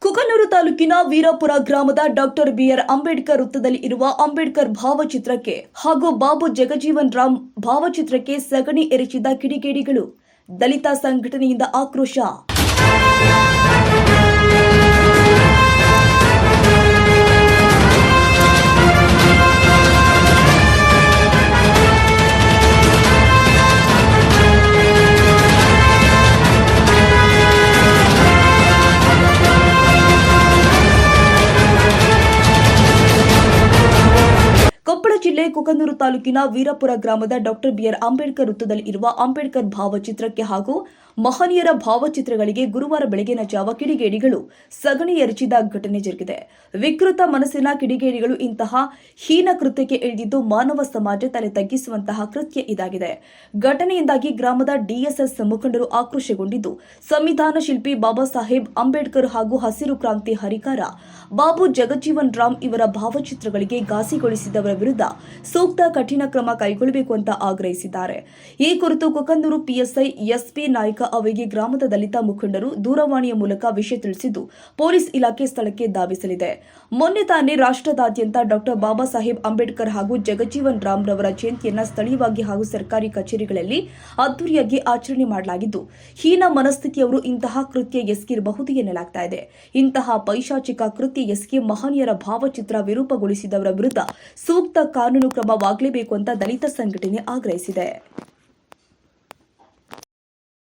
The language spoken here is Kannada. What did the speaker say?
ಕುಕನೂರು ತಾಲೂಕಿನ ವೀರಾಪುರ ಗ್ರಾಮದ ಡಾಕ್ಟರ್ ಬಿಆರ್ ಅಂಬೇಡ್ಕರ್ ವೃತ್ತದಲ್ಲಿ ಇರುವ ಅಂಬೇಡ್ಕರ್ ಭಾವಚಿತ್ರಕ್ಕೆ ಹಾಗೂ ಬಾಬು ಜಗಜೀವನ್ ರಾಮ್ ಭಾವಚಿತ್ರಕ್ಕೆ ಸಗಣಿ ಎರಚಿದ ಕಿಡಿಗೇಡಿಗಳು. ದಲಿತ ಸಂಘಟನೆಯಿಂದ ಆಕ್ರೋಶ. ಕೊಪ್ಪಳ ಜಿಲ್ಲೆ ಕುಕನೂರು ತಾಲೂಕಿನ ವೀರಾಪುರ ಗ್ರಾಮದ ಡಾಕ್ಟರ್ ಬಿಆರ್ ಅಂಬೇಡ್ಕರ್ ವೃತ್ತದಲ್ಲಿ ಇರುವ ಅಂಬೇಡ್ಕರ್ ಭಾವಚಿತ್ರಕ್ಕೆ ಹಾಗೂ ಮಹನೀಯರ ಭಾವಚಿತ್ರಗಳಿಗೆ ಗುರುವಾರ ಬೆಳಗಿನ ಜಾವ ಕಿಡಿಗೇಡಿಗಳು ಸಗಣಿ ಎರಚಿದ ಘಟನೆ ಜರುಗಿದೆ. ವಿಕೃತ ಮನಸ್ಸಿನ ಕಿಡಿಗೇಡಿಗಳು ಇಂತಹ ಹೀನ ಕೃತ್ಯಕ್ಕೆ ಇಳಿದಿದ್ದು ಮಾನವ ಸಮಾಜ ತಲೆ ತಗ್ಗಿಸುವಂತಹ ಕೃತ್ಯ ಇದಾಗಿದೆ. ಘಟನೆಯಿಂದಾಗಿ ಗ್ರಾಮದ ಡಿಎಸ್ಎಸ್ ಮುಖಂಡರು ಆಕ್ರೋಶಗೊಂಡಿದ್ದು, ಸಂವಿಧಾನ ಶಿಲ್ಪಿ ಬಾಬಾ ಸಾಹೇಬ್ ಅಂಬೇಡ್ಕರ್ ಹಾಗೂ ಹಸಿರು ಕ್ರಾಂತಿ ಹರಿಕಾರ ಬಾಬು ಜಗಜೀವನ್ ರಾಮ್ ಇವರ ಭಾವಚಿತ್ರಗಳಿಗೆ ಘಾಸಿಗೊಳಿಸಿದವರ ವಿರುದ್ಧ ಸೂಕ್ತ ಕಠಿಣ ಕ್ರಮ ಕೈಗೊಳ್ಳಬೇಕು ಅಂತ ಆಗ್ರಹಿಸಿದ್ದಾರೆ. ಈ ಕುರಿತು ಕುಕನೂರು ಪಿಎಸ್ಐ ಎಸ್ಪಿ ನಾಯ್ಕ ಅವರಿಗೆ ಗ್ರಾಮದ ದಲಿತ ಮುಖಂಡರು ದೂರವಾಣಿಯ ಮೂಲಕ ವಿಷಯ ತಿಳಿಸಿದ್ದು, ಪೊಲೀಸ್ ಇಲಾಖೆ ಸ್ಥಳಕ್ಕೆ ಧಾವಿಸಲಿದೆ. ಮೊನ್ನೆ ತಾನೇ ರಾಷ್ಟ್ರದಾದ್ಯಂತ ಡಾಕ್ಟರ್ ಬಾಬಾ ಸಾಹೇಬ್ ಅಂಬೇಡ್ಕರ್ ಹಾಗೂ ಜಗಜೀವನ್ ರಾಮ್ ರವರ ಜಯಂತಿಯನ್ನು ಸ್ಥಳೀಯವಾಗಿ ಹಾಗೂ ಸರ್ಕಾರಿ ಕಚೇರಿಗಳಲ್ಲಿ ಅದ್ದೂರಿಯಾಗಿ ಆಚರಣೆ ಮಾಡಲಾಗಿದ್ದು, ಹೀನ ಮನಸ್ಥಿತಿಯವರು ಇಂತಹ ಕೃತ್ಯ ಎಸಗಿರಬಹುದು ಎನ್ನಲಾಗ್ತಾ ಇದೆ. ಇಂತಹ ಪೈಶಾಚಿಕ ಕೃತ್ಯ ಎಸಗಿ ಮಹನೀಯರ ಭಾವಚಿತ್ರ ವಿರೂಪಗೊಳಿಸಿದವರ ವಿರುದ್ಧ ಸೂಕ್ತ ಕಾನೂನು ಕ್ರಮವಾಗಲೇಬೇಕು ಅಂತ ದಲಿತ ಸಂಘಟನೆ ಆಗ್ರಹಿಸಿದೆ.